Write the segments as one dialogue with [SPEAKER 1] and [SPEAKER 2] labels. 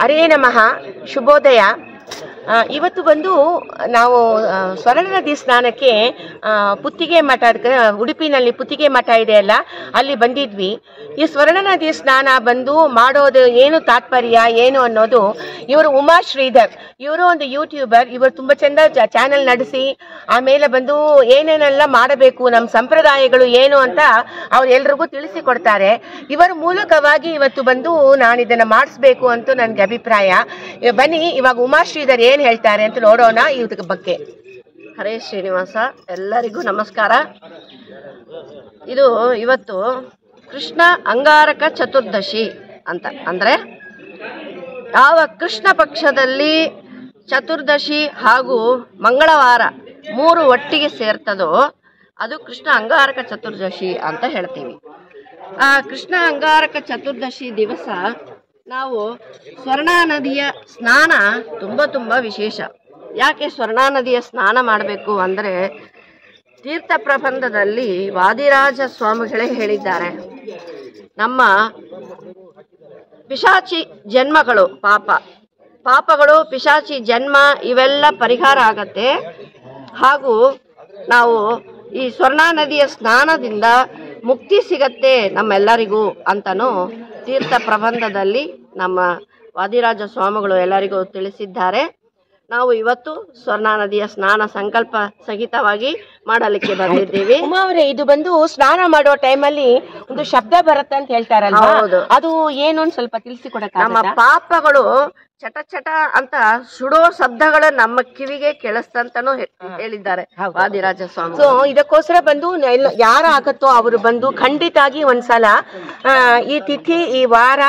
[SPEAKER 1] ಹರೇ ನಮಃ. ಶುಭೋದಯ. ಇವತ್ತು ಬಂದು ನಾವು ಸ್ವರ್ಣ ನದಿ ಸ್ನಾನಕ್ಕೆ ಪುತ್ತಿಗೆ ಮಠ, ಉಡುಪಿನಲ್ಲಿ ಪುತ್ತಿಗೆ ಮಠ ಇದೆಯಲ್ಲ, ಅಲ್ಲಿ ಬಂದಿದ್ವಿ. ಈ ಸ್ವರ್ಣ ನದಿ ಸ್ನಾನ ಬಂದು ಮಾಡೋದು ಏನು ತಾತ್ಪರ್ಯ ಏನು ಅನ್ನೋದು, ಇವರು ಉಮಾ ಶ್ರೀಧರ್, ಇವರು ಒಂದು ಯೂಟ್ಯೂಬರ್. ಇವರು ತುಂಬ ಚೆಂದ ಚಾನೆಲ್ ನಡೆಸಿ ಆಮೇಲೆ ಬಂದು ಏನೇನೆಲ್ಲ ಮಾಡಬೇಕು, ನಮ್ಮ ಸಂಪ್ರದಾಯಗಳು ಏನು ಅಂತ ಅವ್ರು ಎಲ್ರಿಗೂ ತಿಳಿಸಿಕೊಡ್ತಾರೆ. ಇವರ ಮೂಲಕವಾಗಿ ಇವತ್ತು ಬಂದು ನಾನು ಇದನ್ನು ಮಾಡಿಸ್ಬೇಕು ಅಂತ ನನಗೆ ಅಭಿಪ್ರಾಯ. ಬನ್ನಿ ಇವಾಗ ಉಮಾ ಶ್ರೀಧರ್ ಏನು ಹೇಳ್ತಾರೆ ಅಂತ ನೋಡೋಣ ಇದ್ರ ಬಗ್ಗೆ.
[SPEAKER 2] ಹರೇ ಶ್ರೀನಿವಾಸ, ಎಲ್ಲರಿಗೂ ನಮಸ್ಕಾರ. ಇದು ಇವತ್ತು ಕೃಷ್ಣ ಅಂಗಾರಕ ಚತುರ್ದಶಿ ಅಂತ, ಅಂದರೆ ಯಾವ ಕೃಷ್ಣ ಪಕ್ಷದಲ್ಲಿ ಚತುರ್ದಶಿ ಹಾಗೂ ಮಂಗಳವಾರ ಮೂರು ಒಟ್ಟಿಗೆ ಸೇರ್ತದೋ ಅದು ಕೃಷ್ಣ ಅಂಗಾರಕ ಚತುರ್ದಶಿ ಅಂತ ಹೇಳ್ತೀವಿ. ಆ ಕೃಷ್ಣ ಅಂಗಾರಕ ಚತುರ್ದಶಿ ದಿವಸ ನಾವು ಸ್ವರ್ಣ ನದಿಯ ಸ್ನಾನ ತುಂಬ ವಿಶೇಷ. ಯಾಕೆ ಸ್ವರ್ಣ ನದಿಯ ಸ್ನಾನ ಮಾಡಬೇಕು ಅಂದರೆ, ತೀರ್ಥ ಪ್ರಬಂಧದಲ್ಲಿ ವಾದಿರಾಜ ಸ್ವಾಮಿಗಳೇ ಹೇಳಿದ್ದಾರೆ, ನಮ್ಮ ಪಿಶಾಚಿ ಜನ್ಮಗಳು, ಪಾಪಗಳು ಪಿಶಾಚಿ ಜನ್ಮ ಇವೆಲ್ಲ ಪರಿಹಾರ ಆಗತ್ತೆ. ಹಾಗೂ ನಾವು ಈ ಸ್ವರ್ಣ ನದಿಯ ಸ್ನಾನದಿಂದ ಮುಕ್ತಿ ಸಿಗತ್ತೆ ನಮ್ಮೆಲ್ಲರಿಗೂ ಅಂತನೂ ತೀರ್ಥ ಪ್ರಬಂಧದಲ್ಲಿ ನಮ್ಮ ವಾದಿರಾಜ ಸ್ವಾಮಿಗಳು ಎಲ್ಲರಿಗೂ ತಿಳಿಸಿದ್ದಾರೆ. ನಾವು ಇವತ್ತು ಸ್ವರ್ಣ ನದಿಯ ಸ್ನಾನ ಸಂಕಲ್ಪ ಸಹಿತವಾಗಿ ಮಾಡಲಿಕ್ಕೆ ಬಂದಿದ್ದೀವಿ.
[SPEAKER 1] ಉಮಾ ಅವರೇ, ಇದು ಬಂದು ಸ್ನಾನ ಮಾಡೋ ಟೈಮಲ್ಲಿ ಒಂದು ಶಬ್ದ ಬರುತ್ತೆ ಅಂತ ಹೇಳ್ತಾರಲ್ಲ, ಅದು ಏನು ಅಂತ ಸ್ವಲ್ಪ ತಿಳಿಸಿಕೊಡಕ್ಕೆ?
[SPEAKER 2] ನಮ್ಮ ಪಾಪಗಳು ಚಟ ಚಟ ಅಂತ ಸುಡೋ ಶಬ್ದಗಳು ನಮ್ಮ ಕಿವಿಗೆ ಕೇಳಿಸ್ತಂತನೂ ಹೇಳಿದ್ದಾರೆ ವಾದಿರಾಜ ಸ್ವಾಮಿ.
[SPEAKER 1] ಸೊ ಇದಕ್ಕೋಸ್ಕರ ಬಂದು ಯಾರ ಆಗತ್ತೋ ಅವರು ಬಂದು ಖಂಡಿತಾಗಿ ಒಂದ್ಸಲ ಈ ತಿಥಿ, ಈ ವಾರ,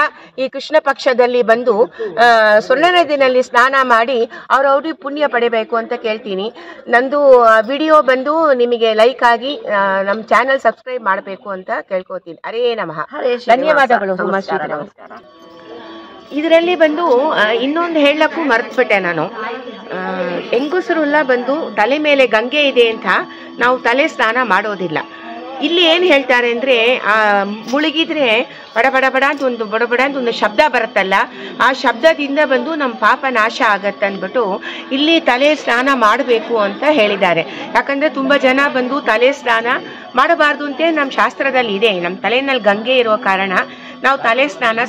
[SPEAKER 1] ಈ ಕೃಷ್ಣ ಪಕ್ಷದಲ್ಲಿ ಬಂದು ಸ್ವರ್ಣ ನದಿನಲ್ಲಿ ಸ್ನಾನ ಮಾಡಿ ಅವ್ರವ್ರಿಗೆ ಪುಣ್ಯ ಪಡಿಬೇಕು ಅಂತ ಕೇಳ್ತೀನಿ. ನಂದು ವಿಡಿಯೋ ಬಂದು ನಿಮಗೆ ಲೈಕ್ ಆಗಿ ನಮ್ಮ ಚಾನೆಲ್ ಸಬ್ಸ್ಕ್ರೈಬ್ ಮಾಡಬೇಕು ಅಂತ ಕೇಳ್ಕೊತೀನಿ. ಹರೇ ನಮಃ. ಧನ್ಯವಾದಗಳು ಉಮಾ ಶ್ರೀಧರ್.
[SPEAKER 2] ನಮಸ್ಕಾರ.
[SPEAKER 1] ಇದರಲ್ಲಿ ಬಂದು ಇನ್ನೊಂದು ಹೇಳಕ್ಕೂ ಮರೆತುಬಿಟ್ಟೆ ನಾನು. ಹೆಂಗಸರೆಲ್ಲ ಬಂದು ತಲೆ ಮೇಲೆ ಗಂಗೆ ಇದೆ ಅಂತ ನಾವು ತಲೆ ಸ್ನಾನ ಮಾಡೋದಿಲ್ಲ. ಇಲ್ಲಿ ಏನು ಹೇಳ್ತಾರೆ ಅಂದರೆ, ಮುಳುಗಿದ್ರೆ ಬಡ ಅಂತ ಒಂದು ಶಬ್ದ ಬರುತ್ತಲ್ಲ, ಆ ಶಬ್ದದಿಂದ ಬಂದು ನಮ್ಮ ಪಾಪ ನಾಶ ಆಗತ್ತೆ ಅಂದ್ಬಿಟ್ಟು ಇಲ್ಲಿ ತಲೆ ಸ್ನಾನ ಮಾಡಬೇಕು ಅಂತ ಹೇಳಿದ್ದಾರೆ. ಯಾಕಂದರೆ ತುಂಬ ಜನ ಬಂದು ತಲೆ ಸ್ನಾನ ಮಾಡಬಾರ್ದು ಅಂತ ನಮ್ಮ ಶಾಸ್ತ್ರದಲ್ಲಿ ಇದೆ. ನಮ್ಮ ತಲೆಯಲ್ಲಿ ಗಂಗೆ ಇರೋ ಕಾರಣ ನಾವು ತಲೆ ಸ್ನಾನ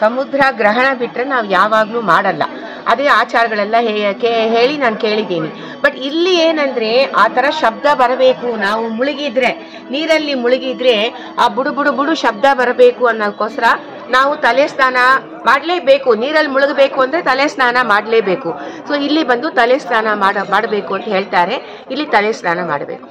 [SPEAKER 1] ಸಮುದ್ರ ಗ್ರಹಣ ಬಿಟ್ಟರೆ ನಾವು ಯಾವಾಗಲೂ ಮಾಡಲ್ಲ. ಅದೇ ಆಚಾರಗಳೆಲ್ಲ ಹೇಳಿ ನಾನು ಕೇಳಿದ್ದೀನಿ. ಬಟ್ ಇಲ್ಲಿ ಏನಂದರೆ, ಆ ಥರ ಶಬ್ದ ಬರಬೇಕು, ನಾವು ಮುಳುಗಿದ್ರೆ, ನೀರಲ್ಲಿ ಮುಳುಗಿದ್ರೆ ಆ ಬುಡು ಶಬ್ದ ಬರಬೇಕು ಅನ್ನೋಕ್ಕೋಸ್ಕರ ನಾವು ತಲೆ ಸ್ನಾನ ಮಾಡಲೇಬೇಕು. ನೀರಲ್ಲಿ ಮುಳುಗಬೇಕು ಅಂದರೆ ತಲೆ ಸ್ನಾನ ಮಾಡಲೇಬೇಕು. ಸೊ ಇಲ್ಲಿ ಬಂದು ತಲೆ ಸ್ನಾನ ಮಾಡಬೇಕು ಅಂತ ಹೇಳ್ತಾರೆ. ಇಲ್ಲಿ ತಲೆ ಸ್ನಾನ ಮಾಡಬೇಕು.